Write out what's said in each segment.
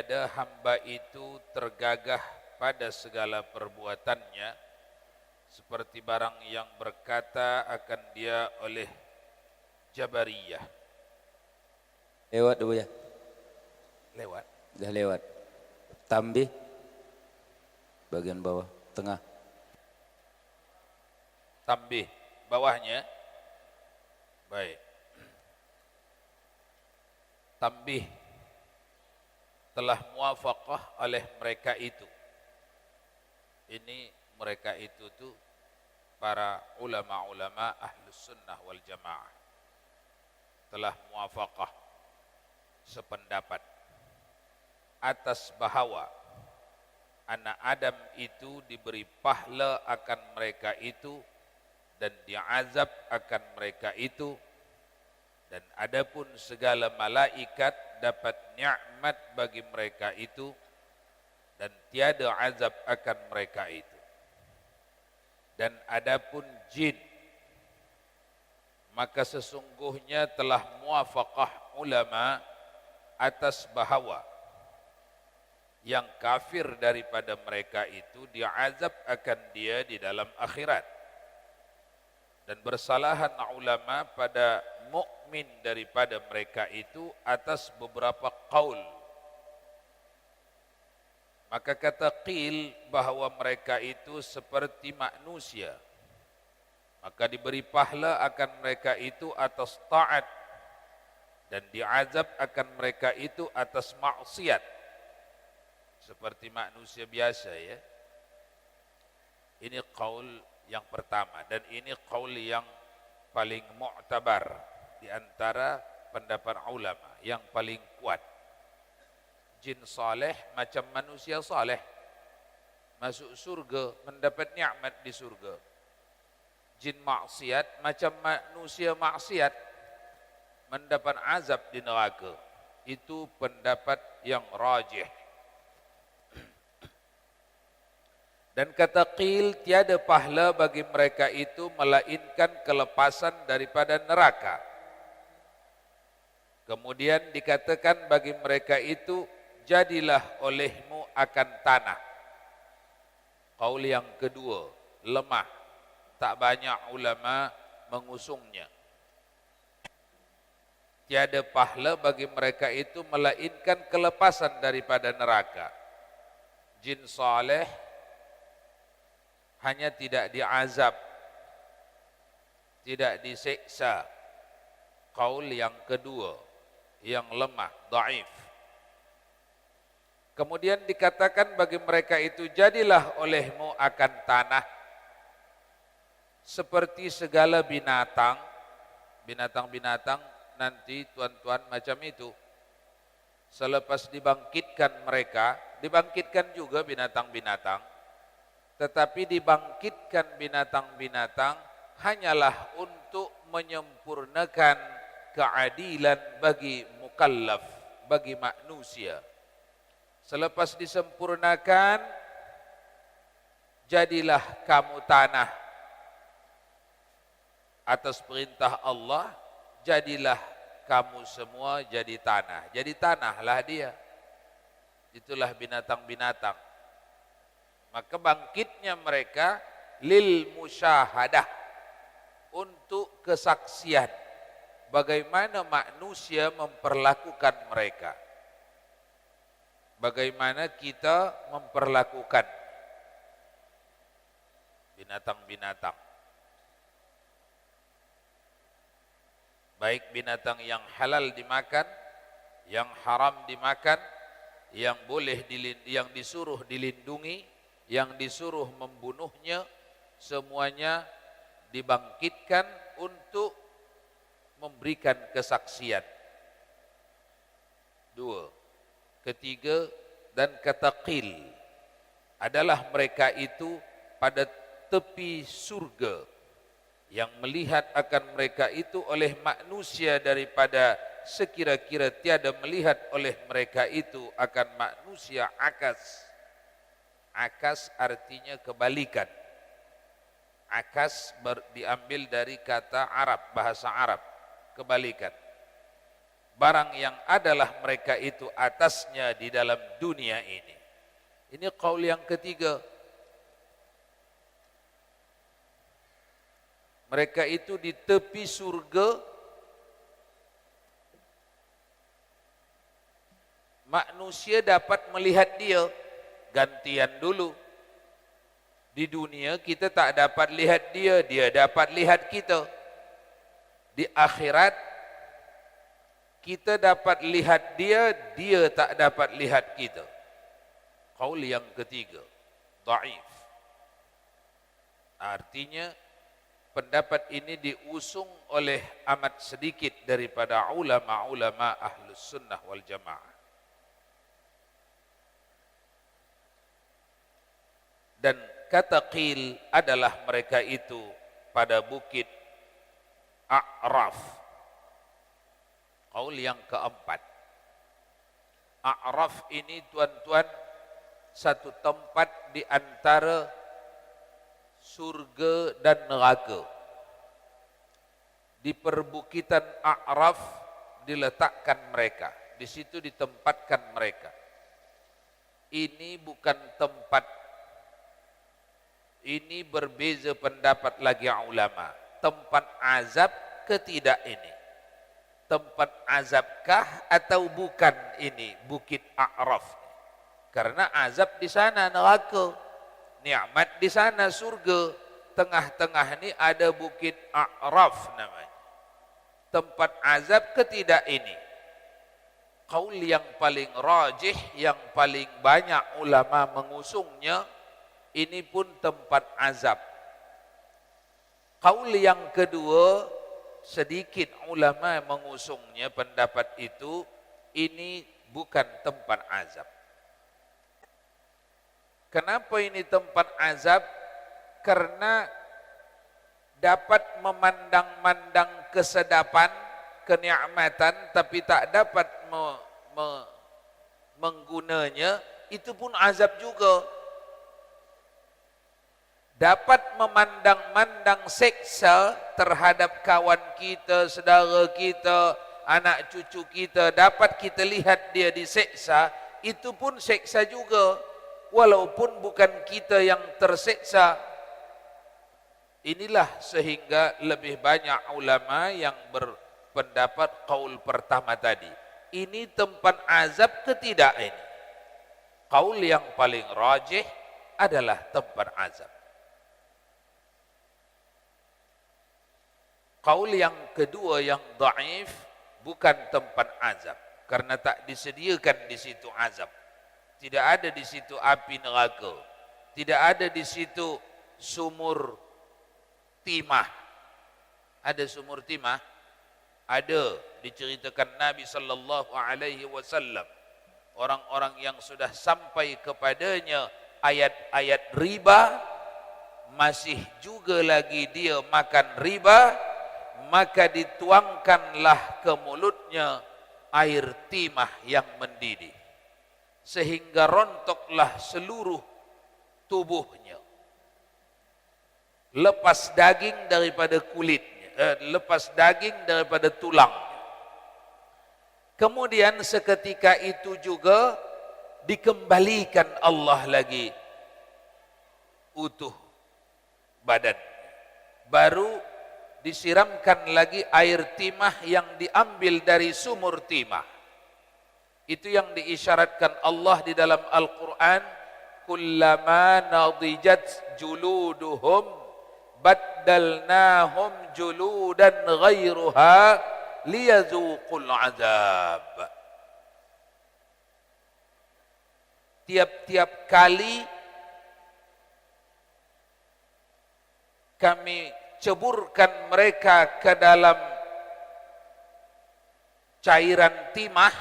tiada hamba itu tergagah pada segala perbuatannya seperti barang yang berkata akan dia oleh Jabariyah. Lewat dulu ya. Lewat. Dah lewat. Tambih. Bagian bawah. Tengah. Tambih. Bawahnya. Baik. Tambih. Telah muafaqah oleh mereka itu. Ini mereka itu tuh para ulama-ulama ahlus sunnah wal jamaah. Telah muafaqah sependapat atas bahwa anak Adam itu diberi pahala akan mereka itu dan diazab akan mereka itu, dan adapun segala malaikat dapat nikmat bagi mereka itu dan tiada azab akan mereka itu. Dan adapun jin, maka sesungguhnya telah muafaqah ulama atas bahwa yang kafir daripada mereka itu diazab akan dia di dalam akhirat. Dan bersalahan ulama pada mukmin daripada mereka itu atas beberapa qaul. Maka kata qil bahwa mereka itu seperti manusia, maka diberi pahala akan mereka itu atas taat dan diazab akan mereka itu atas maksiat seperti manusia biasa ya. Ini qaul yang pertama dan ini qaul yang paling mu'tabar di antara pendapat ulama, yang paling kuat. Jin saleh macam manusia saleh, masuk surga, mendapat nikmat di surga. Jin maksiat macam manusia maksiat, mendapat azab di neraka. Itu pendapat yang rajih. Dan kata qil, tiada pahala bagi mereka itu melainkan kelepasan daripada neraka. Kemudian dikatakan bagi mereka itu, jadilah olehmu akan tanah. Qaul yang kedua, lemah. Tak banyak ulama mengusungnya. Tiada pahala bagi mereka itu melainkan kelepasan daripada neraka. Jin saleh hanya tidak diazab, tidak disiksa. Qaul yang kedua, yang lemah, dhaif. Kemudian dikatakan bagi mereka itu, jadilah olehmu akan tanah seperti segala binatang. Binatang-binatang nanti tuan-tuan macam itu. Selepas dibangkitkan mereka, dibangkitkan juga binatang-binatang. Tetapi dibangkitkan binatang-binatang hanyalah untuk menyempurnakan keadilan bagi mukallaf, bagi manusia. Selepas disempurnakan, jadilah kamu tanah. Atas perintah Allah, jadilah kamu semua jadi tanah. Jadi tanahlah dia. Itulah binatang-binatang. Maka bangkitnya mereka lil musyahadah, untuk kesaksian bagaimana manusia memperlakukan mereka, bagaimana kita memperlakukan binatang-binatang, baik binatang yang halal dimakan, yang haram dimakan, yang boleh yang disuruh dilindungi, yang disuruh membunuhnya, semuanya dibangkitkan untuk memberikan kesaksian. Dua. Ketiga, dan kata qil adalah mereka itu pada tepi surga, yang melihat akan mereka itu oleh manusia daripada sekira-kira tiada melihat oleh mereka itu akan manusia akas. Akas artinya kebalikan. Akas diambil dari kata Arab, bahasa Arab, kebalikan. barang yang adalah mereka itu atasnya di dalam dunia ini. Ini qaul yang ketiga. Mereka itu di tepi surga, manusia dapat melihat dia. Gantian dulu. Di dunia kita tak dapat lihat dia, dia dapat lihat kita. Di akhirat kita dapat lihat dia, dia tak dapat lihat kita. Qaul yang ketiga, dhaif. Artinya pendapat ini diusung oleh amat sedikit daripada ulama-ulama ahlus sunnah wal jamaah. Dan kata qil adalah mereka itu pada bukit A'raf. Qaul yang keempat. A'raf ini tuan-tuan satu tempat di antara surga dan neraka. Di perbukitan A'raf diletakkan mereka. Di situ ditempatkan mereka. Ini bukan tempat, ini berbeza pendapat lagi ulama. Tempat azab ke tidak ini? Tempat azabkah atau bukan ini bukit A'raf? Karena azab di sana neraka, nikmat di sana surga. Tengah-tengah ini ada bukit A'raf namanya. Tempat azab ke tidak ini? Qaul yang paling rajih, yang paling banyak ulama mengusungnya, ini pun tempat azab. Qaul yang kedua, sedikit ulama mengusungnya pendapat itu, ini bukan tempat azab. Kenapa ini tempat azab? Karena dapat memandang-mandang kesedapan, kenikmatan, tapi tak dapat menggunanya, itu pun azab juga. Dapat memandang-mandang seksa terhadap kawan kita, saudara kita, anak cucu kita, dapat kita lihat dia diseksa, itu pun seksa juga, walaupun bukan kita yang terseksa. Inilah sehingga lebih banyak ulama yang berpendapat qaul pertama tadi. Ini tempat azab ke tidak ini? Qaul yang paling rajih adalah tempat azab. Qaul yang kedua yang dhaif, bukan tempat azab, karena tak disediakan di situ azab. Tidak ada di situ api neraka. Tidak ada di situ sumur timah. Ada sumur timah? Ada, diceritakan Nabi sallallahu alaihi wasallam. Orang-orang yang sudah sampai kepadanya ayat-ayat riba, masih juga lagi dia makan riba, maka dituangkanlah ke mulutnya air timah yang mendidih, sehingga rontoklah seluruh tubuhnya, lepas daging daripada kulitnya, lepas daging daripada tulangnya. Kemudian seketika itu juga dikembalikan Allah lagi utuh badan, baru disiramkan lagi air timah yang diambil dari sumur timah. Itu yang diisyaratkan Allah di dalam Al-Quran. Kullama nadijat juluduhum baddalnahum juludan ghairuha liyazuqul azab. Tiap-tiap kali kami ceburkan mereka ke dalam cairan timah.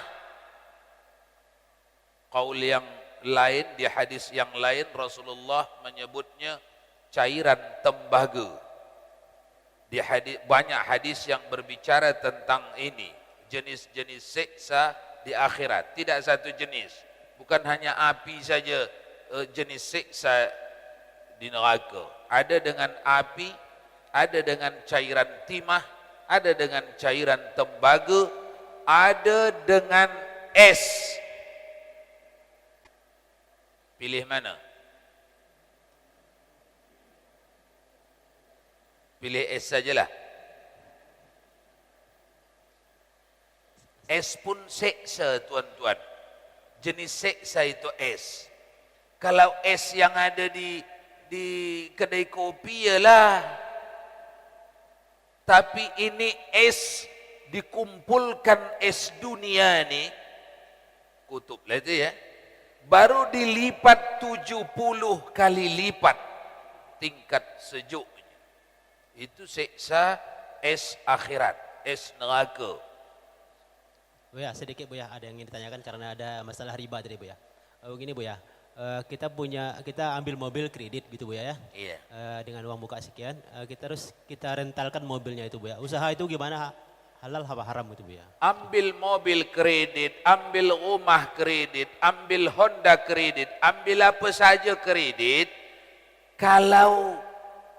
Qaul yang lain, di hadis yang lain Rasulullah menyebutnya cairan tembaga. Di hadis, banyak hadis yang berbicara tentang ini, jenis-jenis siksa di akhirat. Tidak satu jenis, bukan hanya api saja jenis siksa di neraka. Ada dengan api, ada dengan cairan timah, ada dengan cairan tembaga, ada dengan S. Pilih mana? Pilih S sajalah. S pun seksa, tuan-tuan. Jenis seksa itu S. Kalau S yang ada di kedai kopi ialah. Tapi ini S dikumpulkan S dunia ni, kutub lah itu ya, baru dilipat 70 kali lipat tingkat sejuknya. Itu seksa S akhirat, S neraka. Buya, sedikit Buya, ada yang ingin ditanyakan karena ada masalah riba tadi Buya. Begini Buya, kita ambil mobil kredit gitu Buya ya. Iya. Dengan uang muka sekian, kita rentalkan mobilnya itu Buya. Usaha itu gimana? Halal apa haram itu Buya? Ambil mobil kredit, ambil rumah kredit, ambil Honda kredit, ambil apa saja kredit, kalau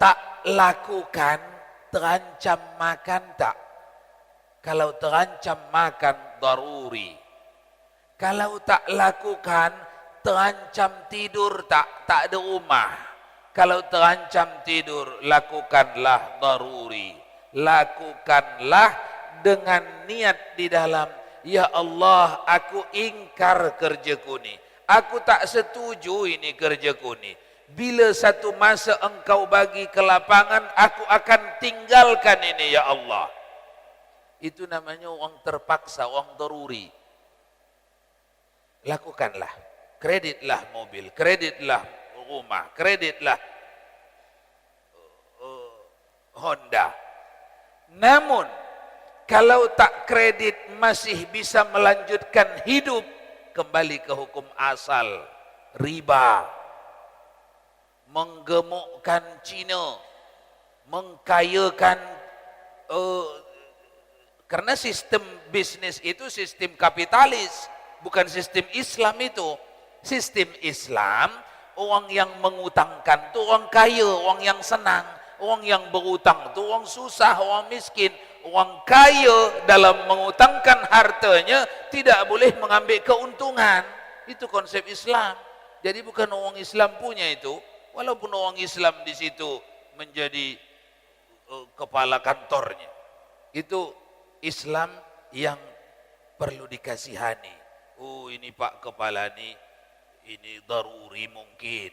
tak lakukan terancam makan tak? Kalau terancam makan daruri. Kalau tak lakukan terancam tidur tak? Tak ada rumah. Kalau terancam tidur, lakukanlah daruri. Lakukanlah dengan niat di dalam, ya Allah, aku ingkar kerjaku ni. Aku tak setuju ini kerjaku ni. Bila satu masa engkau bagi ke lapangan, aku akan tinggalkan ini ya Allah. Itu namanya orang terpaksa, orang daruri. Lakukanlah. Kreditlah mobil, kreditlah rumah, kreditlah Honda. Namun, kalau tak kredit masih bisa melanjutkan hidup, kembali ke hukum asal, riba. Menggemukkan Cina, mengkayakan, karena sistem bisnis itu sistem kapitalis, bukan sistem Islam itu. Sistem Islam, orang yang mengutangkan itu orang kaya, orang yang senang. Orang yang berutang itu orang susah, orang miskin. Orang kaya dalam mengutangkan hartanya tidak boleh mengambil keuntungan. Itu konsep Islam. Jadi bukan orang Islam punya itu. Walaupun orang Islam di situ menjadi kepala kantornya. Itu Islam yang perlu dikasihani. Oh, ini Pak Kepala ini daruri mungkin.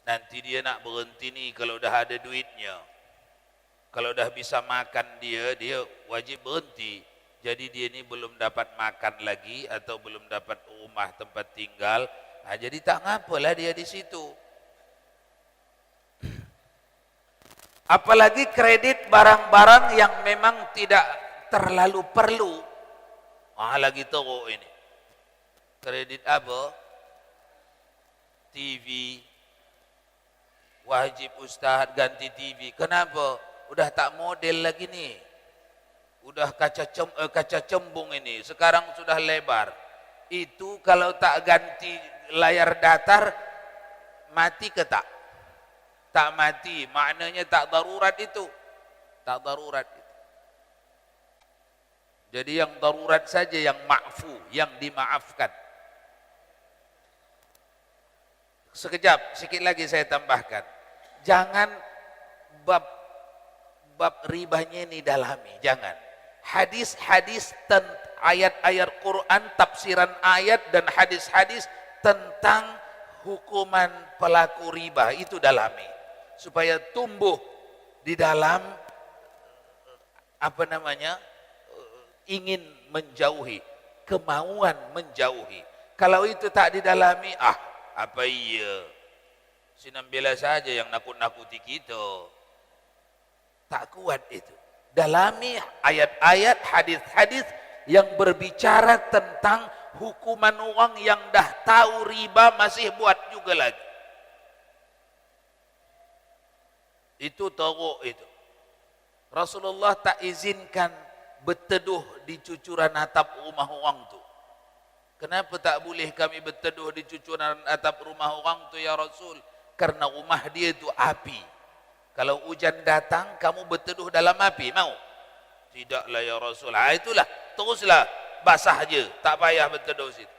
Nanti dia nak berhenti ni kalau dah ada duitnya. Kalau dah bisa makan dia wajib berhenti. Jadi dia ni belum dapat makan lagi atau belum dapat rumah tempat tinggal. Nah, jadi tak ngapalah dia di situ. Apalagi kredit barang-barang yang memang tidak terlalu perlu. Lagi teruk ini. Kredit apa? TV. Wajib Ustaz ganti TV. Kenapa? Udah tak model lagi nih. Udah kaca cembung ini. Sekarang sudah lebar. Itu kalau tak ganti layar datar, mati ke tak? Tak mati. Maknanya tak darurat itu. Tak darurat itu. Jadi yang darurat saja yang ma'fu, yang dimaafkan. Sekejap, sikit lagi saya tambahkan. Jangan bab ribanya ini dalami, jangan. Hadis-hadis ayat-ayat Quran, tafsiran ayat dan hadis-hadis tentang hukuman pelaku riba itu dalami supaya tumbuh di dalam ingin menjauhi, kemauan menjauhi. Kalau itu tak didalami, apa iya? Sinambela saja yang nakut-nakuti kita. Tak kuat itu. Dalami ayat-ayat, hadis-hadis yang berbicara tentang hukuman orang yang dah tahu riba masih buat juga lagi. Itu teruk itu. Rasulullah tak izinkan berteduh di cucuran atap rumah orang tu. Kenapa tak boleh kami berteduh di cucuran atap rumah orang tu ya Rasul? Karena rumah dia itu api. Kalau hujan datang, kamu berteduh dalam api, mau? Tidaklah ya Rasul. Itulah, teruslah basah je, tak payah berteduh situ.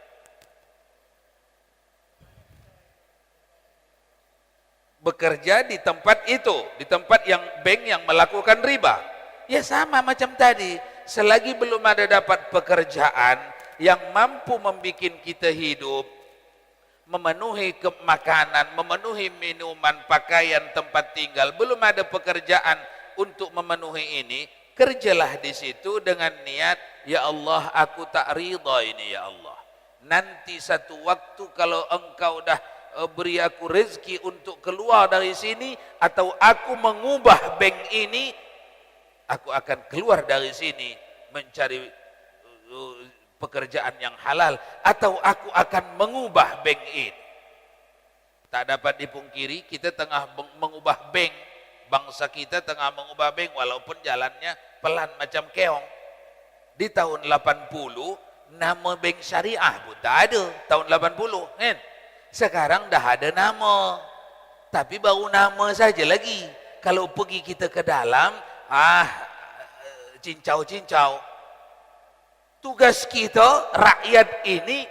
Bekerja di tempat itu, di tempat yang bank yang melakukan riba. Ya sama macam tadi, selagi belum ada dapat pekerjaan yang mampu membuat kita hidup, memenuhi makanan, memenuhi minuman, pakaian, tempat tinggal, belum ada pekerjaan untuk memenuhi ini, kerjalah di situ dengan niat, ya Allah, aku tak ridha ini ya Allah. Nanti satu waktu kalau engkau dah beri aku rezeki untuk keluar dari sini, atau aku mengubah bank ini, aku akan keluar dari sini mencari pekerjaan yang halal, atau aku akan mengubah bank ini. Tak dapat dipungkiri, kita tengah mengubah bank, bangsa kita tengah mengubah bank, walaupun jalannya pelan macam keong. Di tahun 80 nama bank syariah pun tak ada, tahun 80 kan. Sekarang dah ada nama, tapi baru nama saja lagi. Kalau pergi kita ke dalam, cincau-cincau. Tugas kita, rakyat ini,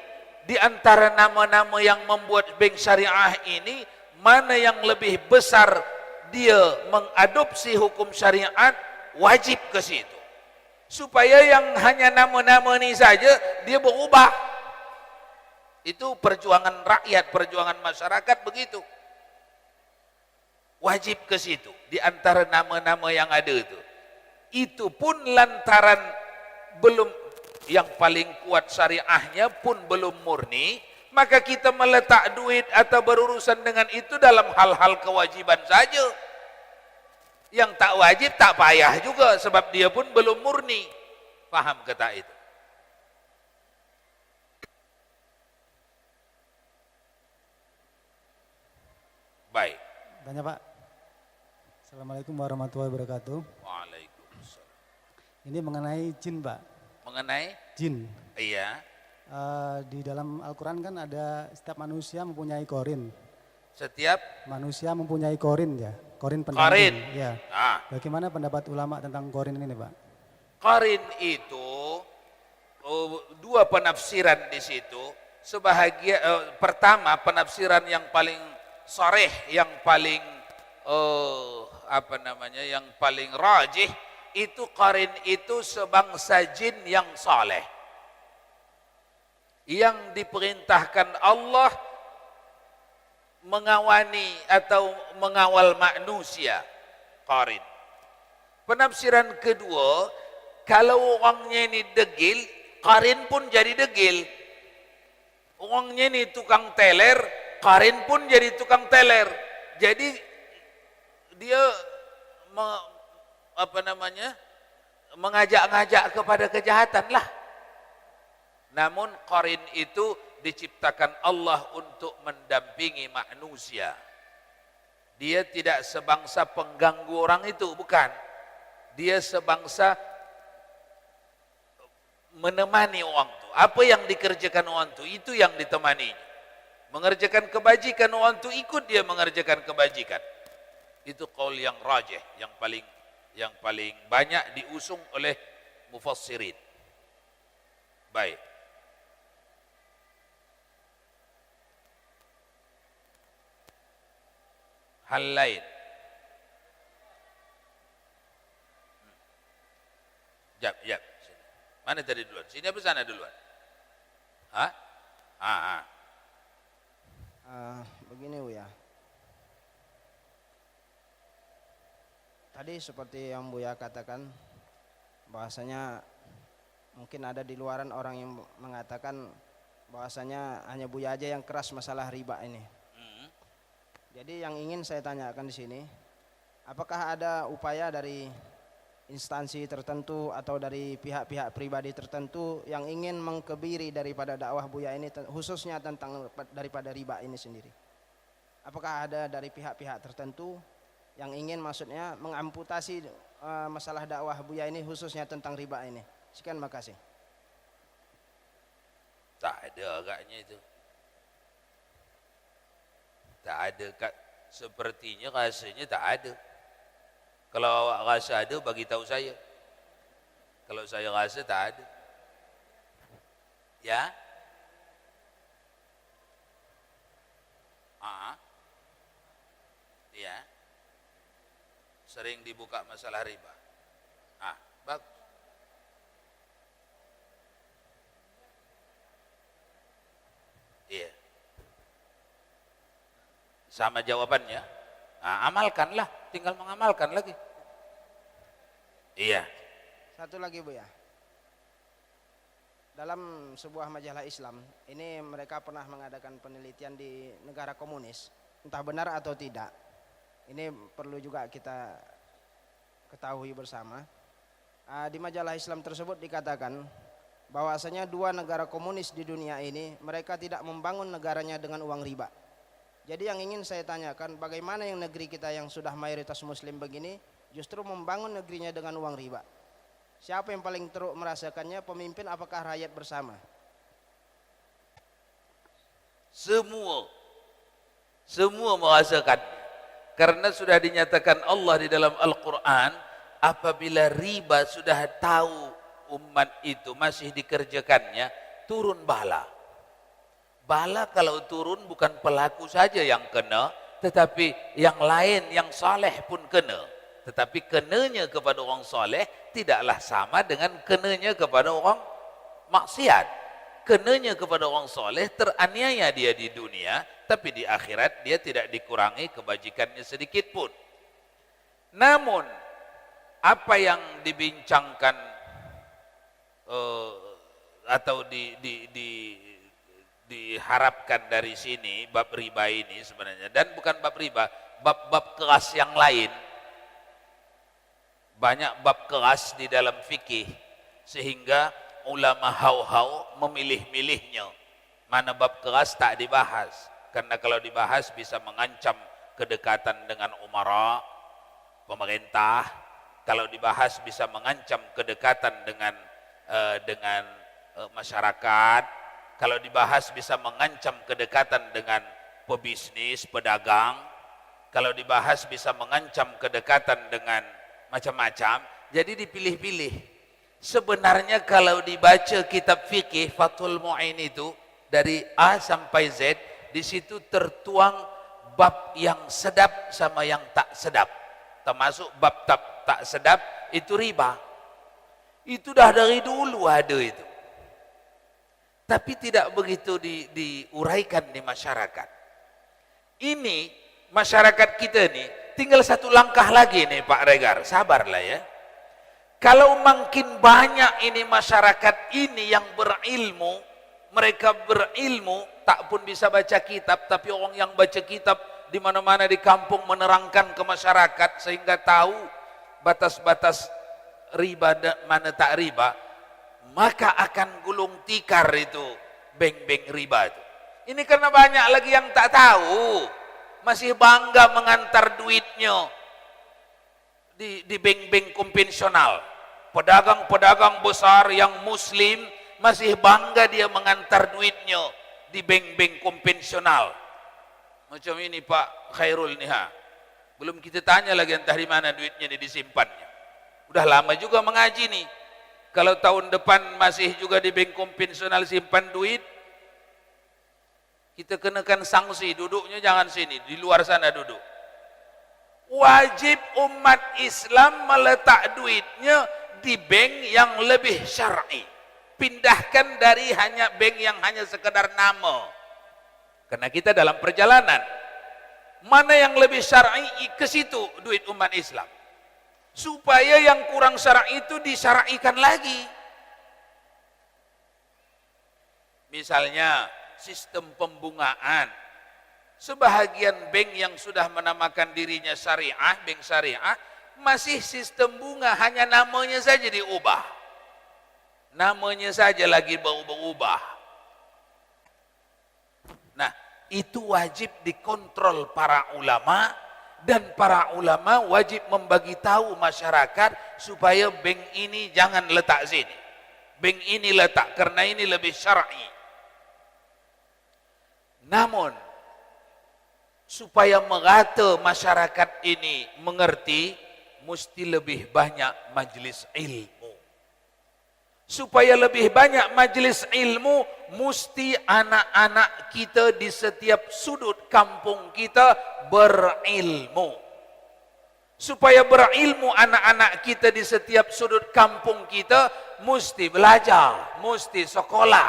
di antara nama-nama yang membuat bank syariah ini, mana yang lebih besar dia mengadopsi hukum syariat, wajib ke situ. Supaya yang hanya nama-nama ini saja, dia berubah. Itu perjuangan rakyat, perjuangan masyarakat begitu. Wajib ke situ, di antara nama-nama yang ada itu. Itu pun lantaran belum, yang paling kuat syariahnya pun belum murni, maka kita meletak duit atau berurusan dengan itu dalam hal-hal kewajiban saja. Yang tak wajib tak payah juga, sebab dia pun belum murni. Faham kata itu? Baik. Tanya Pak. Assalamualaikum warahmatullahi wabarakatuh. Waalaikumsalam. Ini mengenai jin Pak. Mengenai Jin. iya, Di dalam Al-Quran kan ada setiap manusia mempunyai korin. setiap Manusia mempunyai korin ya. Korin qarin. pendamping. Ya. Bagaimana pendapat ulama tentang korin ini Pak? Qarin itu dua penafsiran di situ. Pertama, penafsiran yang paling sharih, yang paling yang paling rajih, itu qarin itu sebangsa jin yang saleh, yang diperintahkan Allah mengawani atau mengawal manusia. Qarin. Penafsiran kedua, kalau orangnya ini degil, qarin pun jadi degil. Orangnya ini tukang teler, qarin pun jadi tukang teler. Jadi dia mengajak-ngajak kepada kejahatan lah. Namun qarin itu diciptakan Allah untuk mendampingi manusia. Dia tidak sebangsa pengganggu orang itu, bukan. Dia sebangsa menemani orang itu. Apa yang dikerjakan orang itu yang ditemani. Mengerjakan kebajikan orang itu, ikut dia mengerjakan kebajikan. Itu qaul yang rajih, yang paling banyak diusung oleh mufassirin. Baik. Hal lain. Jap. Sini. Mana tadi duluan? Sini apa sana duluan? Begini Buya. Tadi seperti yang Buya katakan, bahasanya mungkin ada di luaran orang yang mengatakan bahasanya hanya Buya aja yang keras masalah riba ini. Jadi yang ingin saya tanyakan di sini, apakah ada upaya dari instansi tertentu atau dari pihak-pihak pribadi tertentu yang ingin mengkebiri daripada dakwah Buya ini, khususnya tentang daripada riba ini sendiri? Apakah ada dari pihak-pihak tertentu yang ingin maksudnya mengamputasi masalah dakwah Buya ini khususnya tentang riba ini? Sekian, makasih. Tak ada agaknya itu. Tak ada, sepertinya rasanya tak ada. Kalau awak rasa ada, bagi tahu saya. Kalau saya rasa tak ada. Ya? Ya. Sering dibuka masalah riba. Bagus. Iya. Sama jawabannya. Amalkanlah, tinggal mengamalkan lagi. Iya. Satu lagi Bu ya. Dalam sebuah majalah Islam, ini mereka pernah mengadakan penelitian di negara komunis, entah benar atau tidak. Ini perlu juga kita ketahui bersama. Di majalah Islam tersebut dikatakan bahwasanya 2 negara komunis di dunia ini mereka tidak membangun negaranya dengan uang riba. Jadi yang ingin saya tanyakan, bagaimana yang negeri kita yang sudah mayoritas muslim begini justru membangun negerinya dengan uang riba? Siapa yang paling teruk merasakannya, pemimpin apakah rakyat bersama? Semua merasakan. Karena sudah dinyatakan Allah di dalam Al-Quran, apabila riba sudah tahu umat itu masih dikerjakannya, turun bala. Bala kalau turun bukan pelaku saja yang kena, tetapi yang lain yang saleh pun kena. Tetapi kenanya kepada orang saleh tidaklah sama dengan kenanya kepada orang maksiat. Kenanya kepada orang saleh teraniaya dia di dunia, tapi di akhirat dia tidak dikurangi kebajikannya sedikit pun. Namun apa yang dibincangkan atau diharapkan dari sini bab riba ini sebenarnya, dan bukan bab riba, bab-bab keras yang lain. Banyak bab keras di dalam fikih sehingga ulama hau-hau memilih-milihnya. Mana bab keras tak dibahas, karena kalau dibahas bisa mengancam kedekatan dengan umara, pemerintah. Kalau dibahas bisa mengancam kedekatan dengan masyarakat. Kalau dibahas bisa mengancam kedekatan dengan pebisnis, pedagang. Kalau dibahas bisa mengancam kedekatan dengan macam-macam. Jadi dipilih-pilih. Sebenarnya kalau dibaca kitab fikih Fathul Mu'in itu dari A sampai Z, di situ tertuang bab yang sedap sama yang tak sedap. Termasuk bab tak sedap itu riba. Itu dah dari dulu ada itu. Tapi tidak begitu diuraikan di masyarakat. Ini masyarakat kita nih tinggal satu langkah lagi nih Pak Regar, sabarlah ya. Kalau makin banyak ini masyarakat ini yang berilmu, mereka berilmu tak pun bisa baca kitab, tapi orang yang baca kitab di mana-mana di kampung menerangkan ke masyarakat sehingga tahu batas-batas riba dan mana tak riba, maka akan gulung tikar itu bank-bank riba itu. Ini karena banyak lagi yang tak tahu, masih bangga mengantar duitnya di bank-bank konvensional. Pedagang-pedagang besar yang muslim masih bangga dia mengantar duitnya di bank-bank konvensional. Macam ini Pak Khairul Niha. Belum kita tanya lagi entah di mana duitnya disimpannya. Udah lama juga mengaji nih. Kalau tahun depan masih juga di bank konvensional simpan duit, kita kenakan sanksi, duduknya jangan sini, di luar sana duduk. Wajib umat Islam meletak duitnya di bank yang lebih syar'i. Pindahkan dari hanya bank yang hanya sekedar nama. Karena kita dalam perjalanan, mana yang lebih syar'i, ke situ duit umat Islam. Supaya yang kurang syar'i itu disyar'ikan lagi. Misalnya sistem pembungaan. Sebahagian bank yang sudah menamakan dirinya syariah, bank syariah, masih sistem bunga, hanya namanya saja diubah. Namanya saja lagi berubah. Nah, itu wajib dikontrol para ulama, dan para ulama wajib membagi tahu masyarakat supaya bank ini jangan letak sini. Bank ini letak karena ini lebih syar'i. Namun supaya merata masyarakat ini mengerti, mesti lebih banyak majlis ilmu. Supaya lebih banyak majelis ilmu, mesti anak-anak kita di setiap sudut kampung kita berilmu. Supaya berilmu anak-anak kita di setiap sudut kampung kita, mesti belajar, mesti sekolah.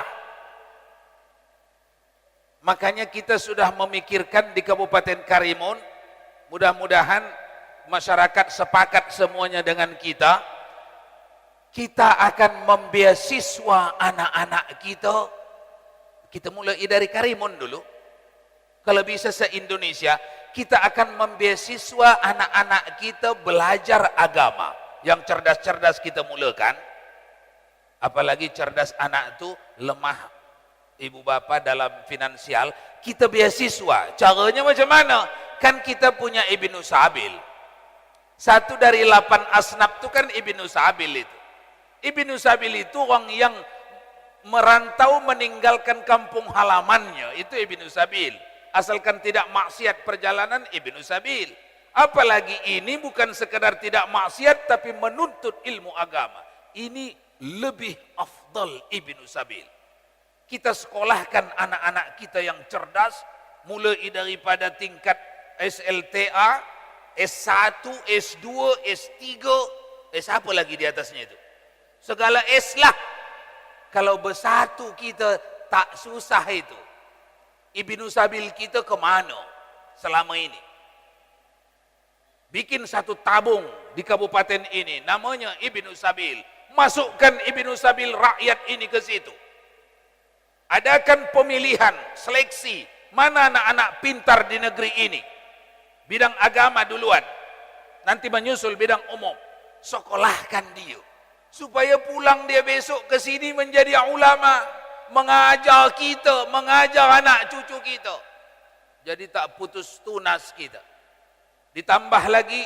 Makanya kita sudah memikirkan di Kabupaten Karimun, mudah-mudahan masyarakat sepakat semuanya dengan kita akan membiasiswa anak-anak kita. Kita mulai dari Karimun dulu. Kalau bisa se-Indonesia, kita akan membiasiswa anak-anak kita belajar agama. Yang cerdas-cerdas kita mulakan. Apalagi cerdas anak itu lemah ibu bapa dalam finansial, kita beasiswa. Caranya macam mana? Kan kita punya Ibnu Sabil. 1 dari 8 asnaf itu kan Ibnu Sabil itu. Ibnu Sabil itu orang yang merantau meninggalkan kampung halamannya, itu Ibnu Sabil. Asalkan tidak maksiat perjalanan, Ibnu Sabil. Apalagi ini bukan sekedar tidak maksiat tapi menuntut ilmu agama. Ini lebih afdal Ibnu Sabil. Kita sekolahkan anak-anak kita yang cerdas, mulai daripada tingkat SLTA, S1, S2, S3, S apa lagi di atasnya itu. Segala S lah. Kalau bersatu kita tak susah itu. Ibnu Sabil kita kemana selama ini? Bikin satu tabung di kabupaten ini, namanya Ibnu Sabil. Masukkan Ibnu Sabil rakyat ini ke situ. Adakan pemilihan, seleksi, mana anak-anak pintar di negeri ini. Bidang agama duluan. Nanti menyusul bidang umum. Sekolahkan dia. Supaya pulang dia besok ke sini menjadi ulama, mengajar kita, mengajar anak cucu kita. Jadi tak putus tunas kita. Ditambah lagi,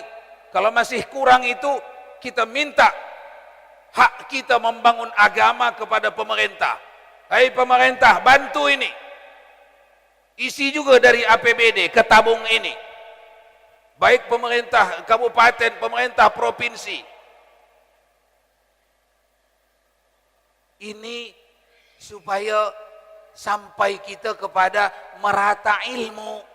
kalau masih kurang itu, kita minta hak kita membangun agama kepada pemerintah. Hai pemerintah, bantu ini. Isi juga dari APBD ke tabung ini. Baik pemerintah kabupaten, pemerintah provinsi. Ini supaya sampai kita kepada merata ilmu.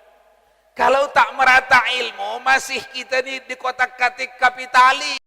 Kalau tak merata ilmu, masih kita ni di kotak-katik kapitalis.